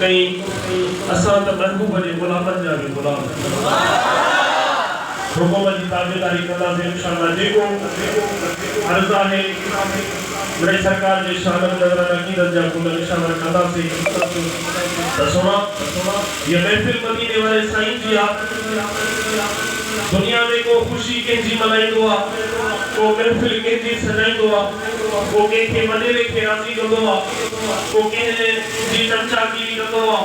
कई असां त महबूब जे गुलामनि जा बि गुलाम हुकुम जी ताबेदारी कंदासीं इंशाअल्लाह। जेको अर्ज़ आहे मिड़ई सरकार जे शाननि नज़रनि अक़ीदत जा गुल इंशाअल्लाह कंदासीं। त सुणा ये महफ़िल मदीने वारे साईं जी आहे। दुनिया में को खुशी कंहिंजी मल्हाईंदो आहे, को महफ़िल कंहिंजी सजाईंदो आहे, को कंहिंखे मनेरे खे राज़ी कंदो आहे, को कंहिंजी चमचागिरी कंदो आहे,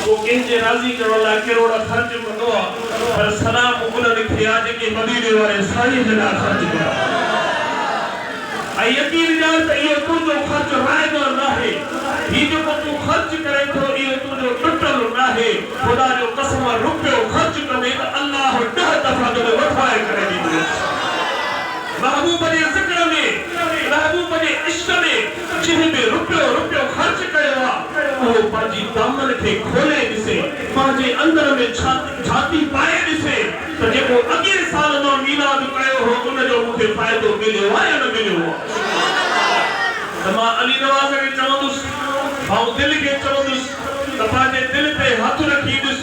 को कंहिंजे राज़ी करण लाइ किरोड़ ख़र्च कंदो आहे। पर सलाम उन्हनि खे आहे जेके मदीने वारे साईं जे लाइ ख़र्च कया। ऐं यकीन ॼाण त इहो तुंहिंजो ख़र्च रायगार नाहे। ही जेको तूं ख़र्च करे थो इहो तुंहिंजो टुटल नाहे। ख़ुदा जो कसम रुपयो ख़र्च कंदे त अल्लाह 10 दफ़ा तोखे वठाए करे ॾींदो। महबूब जे ज़िक्र में, महबूब जे इश्क में जंहिं में रुपयो ख़र्च कयो आहे उहो पंहिंजी दामन खे खोले ॾिसे, पंहिंजे अंदर में छाती पाए ॾिसे त जेको अॻे साल मां मीलाद कयो हो उनजो मूंखे फ़ाइदो मिलियो आहे या न मिलियो आहे। त मां अली नवाज़ खे चवंदुसि ऐं दिलि खे चवंदुसि त पंहिंजे दिलि ते हथु रखी ॾिस।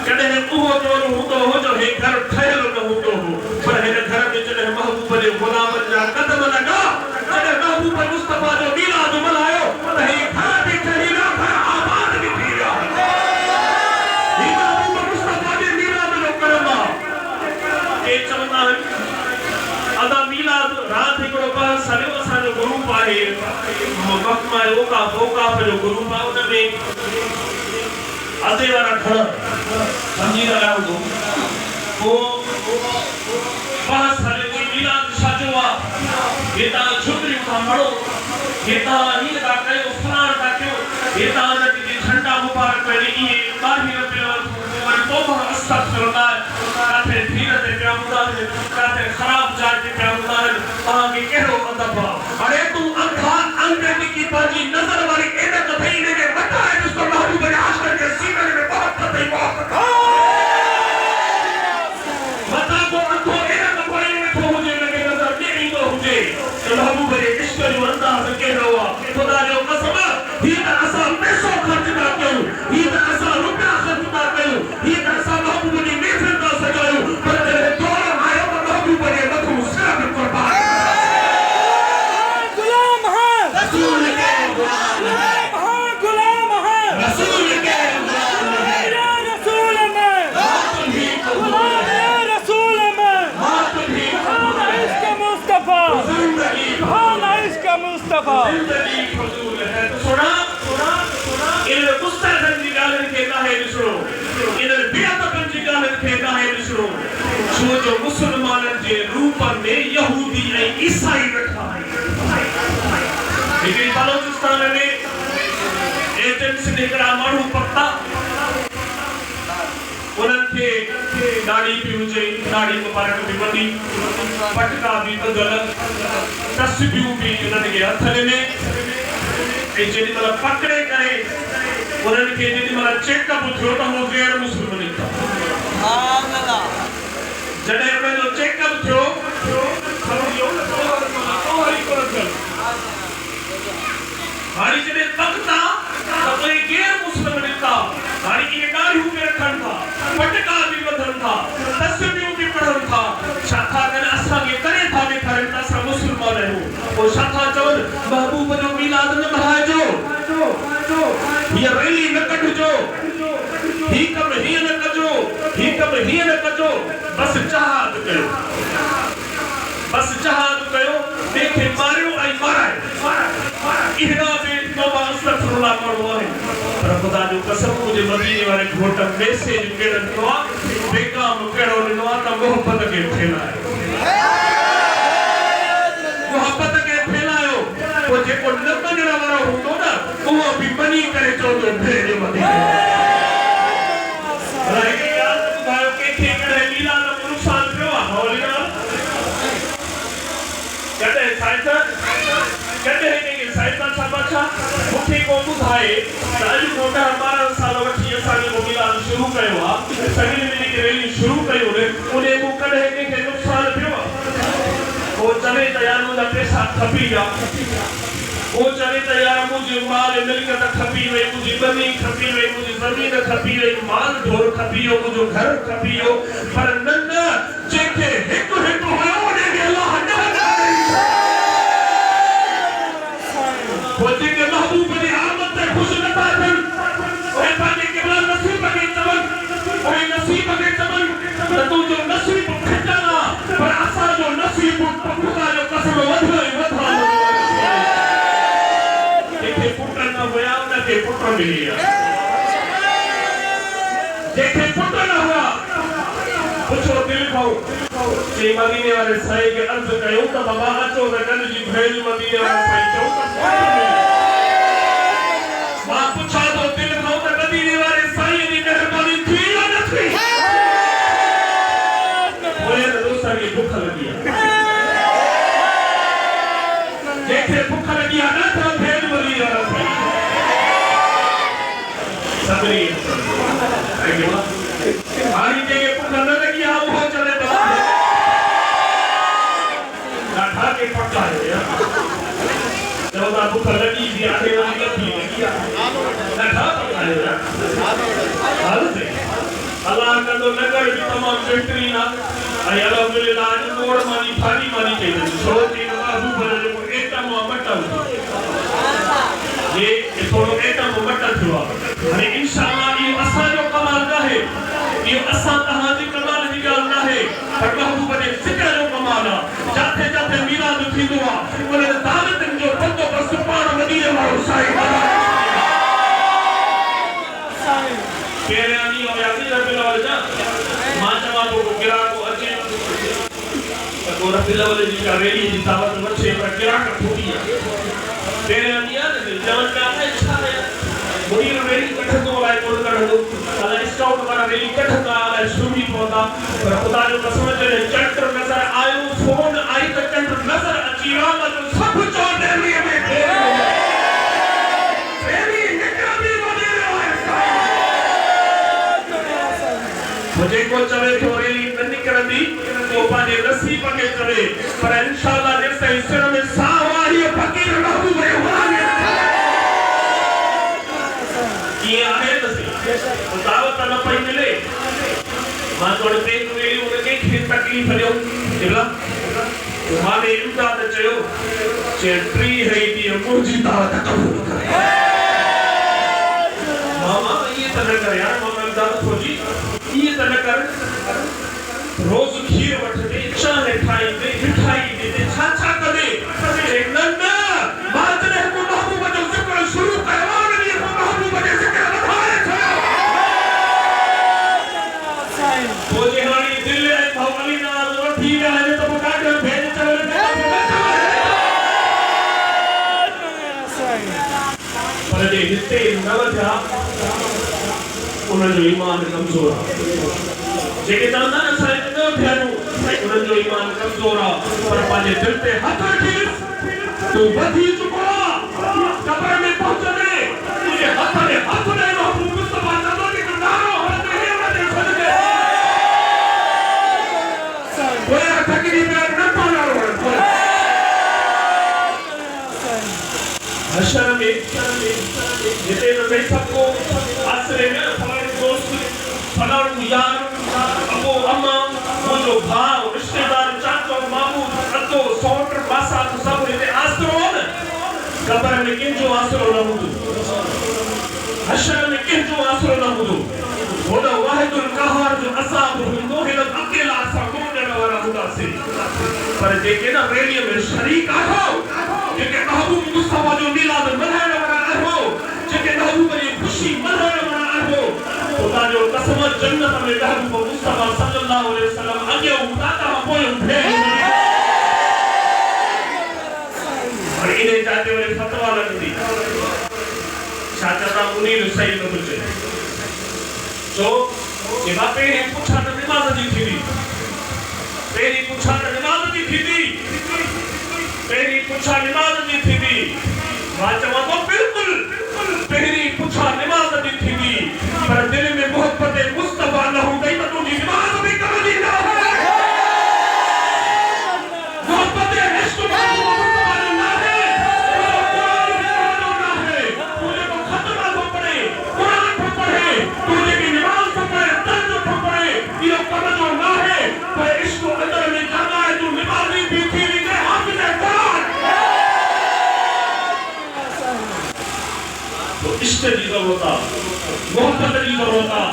कॾहिं उहो चोर हूंदो हो जो हे घर ठहियल न हूंदो हो, पर हिन घर में जॾहिं महबूब जे गुलामनि जा कदम लॻा, जॾहिं महबूब मुस्तफ़ा जो मीलाद मल्हायो त हे घर बि ठही वियो, घर आबाद बि थी वियो। ही महबूब मुस्तफ़ा जे मीलाद जो करम आहे। के चवंदा आहिनि अदा मीलाद राति हिकिड़ो बहस हलियो, असांजो ग्रुप आहे महकमा ओकाफ जो ग्रुप आहे, उन में अधे वारा खड़ा समझी रहा हूं वो बहस हले कोई मीलाद छाजो आहे। हे तव्हां छोकिरियूं खां मड़ो, हे तव्हां हीअं था कयो, फलाण था कयो, हे तव्हां जेके झंडा मुबारक पहले इहे ॿारहीं रुपए वरी तौबा अस्तग़फिरुल्लाह काथे धीर ते पिया ॿुधाइनि, काथे ख़राब जाइ ते पिया ॿुधाइनि। तव्हांखे कहिड़ो अदब आहे? अरे तूं अंग्रेजी की पंहिंजी नज़र वारी एॾक थई इनखे वटाए ॾिस त महबूब जे आशिक़ जे सीने में बहुत थई मोहब्बत मता को अंधो एॾक परे वेठो हुजे, इनखे नज़र न ईंदो हुजे त महबूब जे इश्क जो अंदाज़ कहिड़ो आहे। ख़ुदा जो कसम हीअ त असां पैसो ख़र्च था कयूं, हीअ त असां रुपया ख़र्च था कयूं, हीअ त असां महबूब जी महफ़िल था सजायूं, पर जॾहिं दौर आयो त महबूब जे मथां सिर्फ़ क़ुर्बान गुलाम है, रसूल के गुलाम है, गुलाम है, रसूल के गुलाम है, या रसूल में तुम भी गुलाम है, रसूल में तुम भी सुभान इश्क मुस्तफा, जिंदगी सुभान इश्क मुस्तफा। जिंदगी फजूल है। तो सुना इन मुस्तहसन जी ॻाल्हियुनि खे काहे ॾिसणो, इन बेअदबनि जी ॻाल्हियुनि खे काहे ॾिसणो, छो जो मुस्लमाननि जे रूप में यहूदी ऐं ईसाई वेठा आहिनि। हिकिड़ी बलोचिस्तान में एजेंट्स हिकिड़ा माण्हू पकता, उन्हनि खे दाढ़ी बि हुजे, दाढ़ी मुबारक बि वॾी, पटका बि ॿधल, तस्बीहूं बि उन्हनि खे हथ ॾिने। ऐं जेॾीमहिल पकिड़े करे उन्हनि खे जेॾीमहिल चेकअप थियो त उहो गैर मुस्लिम निकिता। जॾहिं उनजो चेकअप थियो हाणे जॾहिं पकता त उहे गैर मुस्लिम निकिता। हाणे इहे दाढ़ियूं बि रखनि था, पटका बि ॿधनि था, तस्बीहूं बि पढ़नि था, छा था कनि असांखे करे था ॾेखारनि त असां मुस्लमान आहियूं। पोइ छा था चवनि महबूब जो मीलाद न मल्हाइजो, हीअ रैली न कढिजो, ही कम हीअं न कजो, ही कम हीअं न कजो, बसि जहाद कयो, बसि जहाद कयो, ॿिए खे मारियो ऐं माराए। इहरा में तौबा अस्तग़फिरुल्लाह पढ़ो आहे। पर ख़ुदा जो कसम मुंहिंजे मदीने वारे घोट मैसेज कहिड़ो ॾिनो आहे, पैगाम कहिड़ो ॾिनो आहे त मोहबत खे फैलायो, मोहबत खे फैलायो। पोइ जेको न मञण वारो हूंदो न उहो बि मञी करे चवंदो भेण जे मदीने हिकिड़ी ॻाल्हि ॿुधायो, कंहिंखे कॾहिं मीलाद में नुक़सानु थियो आहे? हौली कॾहिं साइंस कॾहिं हिनखे साइंस छा मूंखे को ॿुधाए त अॼु खां 10-12 साल वठी असांखे को मीलाद शुरू कयो आहे, सॼी जेके रैली शुरू कयूं उन में कॾहिं कंहिंखे नुक़सानु थियो आहे? पोइ चवे त यार मुंहिंजा पैसा खपी विया, वो चले त यार मुझे माल मिलकत खपी वई, मुझे बनी खपी वई, मुझे जमीन खपी वई, माल ढोर खपी हो, मुझे घर खपी हो, पर न जेके हिक हिक हुयो ने अल्लाह न वो जेके महबूब जी आमद ते खुश न था थन ओए पाजे के बला नसीब के चमन ओए नसीब के चमन तू जो नसीब खटना पर असा जो नसीब खुदा जो कसम वधो वधा जेके पुत्र न हुआ न के पुत्र मिलिया जेके पुत्र न हुआ पुछो दिल खाओ जे मदीने वाले साईं के अर्ज कयो त बाबा अचो त गन जी भेल मदीने वाले साईं चओ त मां पुछा तो दिल खाओ त मदीने वाले साईं जी मेहरबानी थी या न थी ओए दोस्त की भूख लगी जेके भूख लगी न त भेल मदीने वाला साईं सबरी आईवा हाली जे भूख न लगी आ वो चले ना के पक्का है यार जब आप भूख लगी थी आगे वाली लगी ना था पक्का है यार हालत है अल्लाह का तो नगर भी तमाम बेहतरीन है आई अल्हम्दुलिल्लाह आज मोड़ मानी थाली मानी चाहिए छोड़ के बाबू बने को एकटा मोहब्बत ये थोड़ो एकटा मोहब्बत हुआ अरे इंशाअल्लाह ये असा जो कमाल का है ये असा तहां जी कमाल जी गाल ना है पर महबूब ने जिक्र जो कमाल जाते जाते मिलाद थी दुआ उन्हें दावत जो पतो पर सुभान मदीने वालो साईं केरे आनी और यानी रबिल वाले जा मां जमातो को गिरा को अचे तो रबिल वाले जी का रेली जी दावत बच्चे पर गिरा का फूटिया केरे आनी यार जवन का है इच्छा है मुनीर रेली कठतो लाए कोड कर दो अल्लाह स्काउट वाला रेली कठता अल्लाह शुरू पौधा पर खुदा जो कसम चले चंद्र नजर आयो फोन आई तो चंद्र नजर अचीरा तो सब चोर देवी में देवी निकली मदीने मुझे को चले तो रेली न निकलती तो पाने नसीब के चले पर इंशाअल्लाह जैसे सिर में सावारी फकीर महबूब रहमानी ये आहे नसीब दावत न पई मिले मां तोड़े पे वेली उनके खेत तकलीफ लियो दिला मां ने इम्दाद चयो जे ट्री है दी मुजी दावत कबूल करे मामा ये त न कर यार मामा इम्दाद खोजी ये त न कर रोज खीर वठदे चाहे खाई दे मिठाई दे छा छा करे एक न बात ने को महबूब जो जिक्र शुरू कयो ने को महबूब जो जिक्र बढ़ाए छयो मुझे हानी दिल है भवली ना जो ठीक है तो बता के भेज चले पर जे हिते न वधा उन जो ईमान कमजोर जेके चवंदा न साईं न थियणो उन जो ईमान कमजोर आ पर पाजे दिल ते हथ रखी तू वधी चुको कब्र में पहुंचने तुझे हाथ में हाथ दे महबूब मुस्तफा चलो के नारो हथ है मत खुद के कोई ठगरी में न पाना हशर में जिते में सबको आसरे में फलाने दोस्त फलाने यार अबो अम्मा वो जो भाव रिश्तेदार चाचो मामू अतो सोटर बासा तो सब इते आसरो न कब्र में किन जो आसरो न हुदो हशर में किन जो आसरो न हुदो वडो वाहिदुल कहर जो असाब हुदो हिन अकेला असा कोन वाला हुदा से पर जेके ना रेडियो में शरीक आहो जेके महबूब मुस्तफा जो मिलाद मनाने वाला आहो जेके महबूब जी खुशी मनाने वाला आहो खुदा जो कसम जन्नत में महबूब मुस्तफा सल्लल्लाहु अलैहि वसल्लम आगे उठाता पोयो थे और इन्हें जाते हुए फतवा लगती शाचरा मुनीर सही न बुझे जो ये बापे ने पूछा तो नमाज जी थी तेरी पूछा नमाज जी थी तेरी पूछा नमाज जी थी वाचवा तो बिल्कुल तेरी पूछा नमाज जी थी पर दिल में मोहब्बत मुस्तफा न हो गई तो तुझी नमाज भी कभी ना है मोहब्बत इश्क मुस्तफा ना है ज़रूरत आहे, मोहब्बत जी ज़रूरत आहे,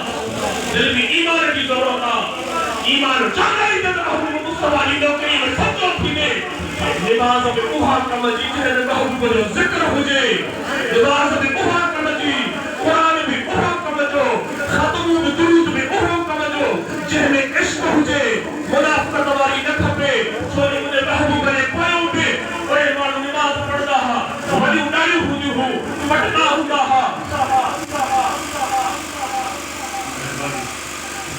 दिल में ईमान जी ज़रूरत आहे। ईमान चांगई त महबूब मुस्तफा जी नौकरी में सचो थींदे। लिबास में उहा कम जी जंहिं महबूब जो ज़िक्र हुजे, लिबास में उहा कम जी, क़ुरान में उहा कम जो, ख़ातमूं में दुरूद में उहो कम जो, जंहिंमें इश्क हुजे, मुनाफ़िक़त वारी न खपे। छो जो मुंहिंजे महबूब जे पोयों बि उहे माण्हू निमाज़ पढ़ंदा हुआ, वॾियूं ॾाढ़ियूं हूंदियूं हुयूं, पटका हूंदा हुआ,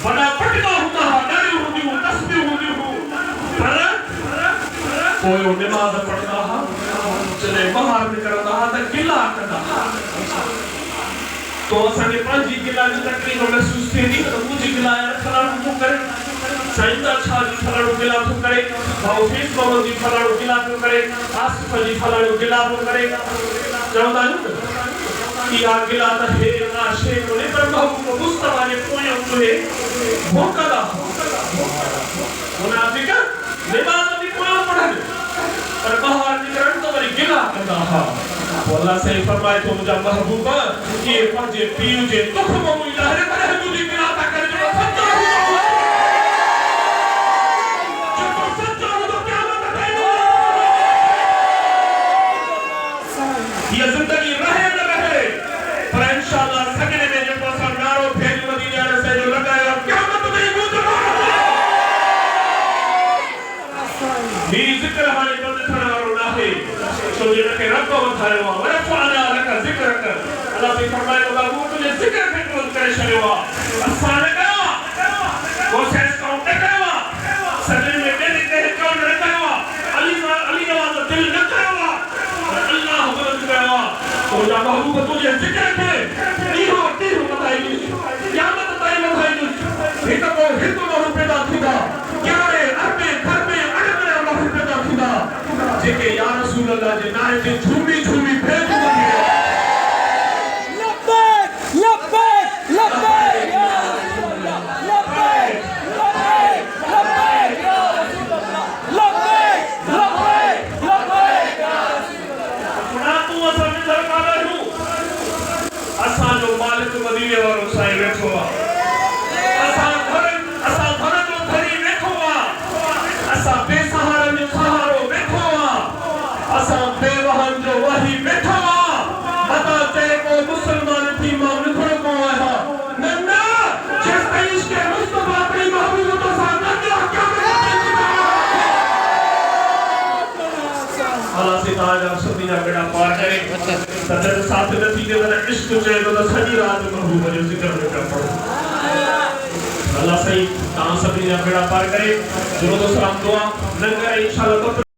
वॾा पटका हूंदा हुआ, ॾाढ़ियूं हूंदियूं हुयूं, तस्बीहूं हूंदियूं हुयूं, पर पोयों निमाज़ पढ़ंदा हुआ। जॾहिं ॿाहिरि निकिरंदा हुआ त गिला कंदा हुआ। तो असांखे पंहिंजी गिला जी तकलीफ़ महसूस थींदी त मुंहिंजी गिला फलाणो थो करे, साईंदा छा जी फलाणो गिला थो करे, भाऊ फीस मोहम्मद जी फलाणो गिला थो करे, आसिफ जी फलाणो गिला थो करे। चवंदा आहियूं न इहा गिला त हे ना शे कोन्हे, पर महबूब मुस्तफा जे पोयों उहे भोकदा मुनाफ़िक़ निमाज़ जी पोयों पढ़नि, पर ॿाहिरि निकिरनि त वरी गिला कंदा हुआ। अल्लाह सही फरमाए तो मुझा महबूब ये पंहिंजे पीउ जे दुख में मुई लहरे पर मुझी गिला था करे जो सच्चा हो, जो सच्चा हो तो क़यामत ताईं ये जिंदगी रहे न रहे, पर इंशाअल्लाह सगने में जो असां नारो भेज मदीने वाले से जो लगाया क़यामत ताईं गुज़रो। ही जिक्र हाणे बंद थियण वारो नाहे, छो जो इनखे रब वधायो आहे। वरफ़अना लक ज़िक्रक, अल्लाह बि फरमाए थो बाबू तुंहिंजे ज़िक्र खे क्लोज़ करे छॾियो आहे। असां न कयो आहे, कोशिश काउंट न कयो आहे, सभिनी में ॿिए कंहिं काउंट न कयो आहे, अली नवाज़ दिलि न कयो आहे, पर अल्लाह बुलंद कयो आहे। तुंहिंजा महबूब तुंहिंजे ज़िक्र खे ॾींहों ॾींहुं वधाईंदुसि, क़यामत ताईं वधाईंदुसि। हिक पोइ हिकु माण्हू पैदा थींदा, 11 अरबे खरबे अरबे माण्हू पैदा थींदा, जेके या रसूल अल्लाह जे नाले ते झूमी झूमी भेज वञे। लब्बैक लब्बैक लब्बैक या रसूल अल्लाह, लब्बैक लब्बैक लब्बैक या रसूल अल्लाह, लब्बैक लब्बैक लब्बैक या रसूल अल्लाह। सुना तू असां में सरकार आहियूं, असां जो मालिक मदीने वारो साईं वेठो आहे, असां घर जो धनी वेठो आहे, असां बेसहारनि जो सहारो वेठो आहे, असां बेवहन जो वही वेठो आहे। मता चए को मुसलमान थी मां निकिरो को आहियां, न न जेसि ताईं इश्क़ मुस्तफा ताईं महबूब तो सां न थियो क़यामत अल्लाह से ताजा सभी जा बेड़ा पार करे। तदर साथ न थींदे त इश्क़ चए थो त सॼी राति महबूब जो ज़िक्र में पिया पढ़ो। अल्लाह सही तव्हां सभिनी जा बेड़ा पार करे। दुरूद सलाम दुआ लंगर इंशाअल्लाह।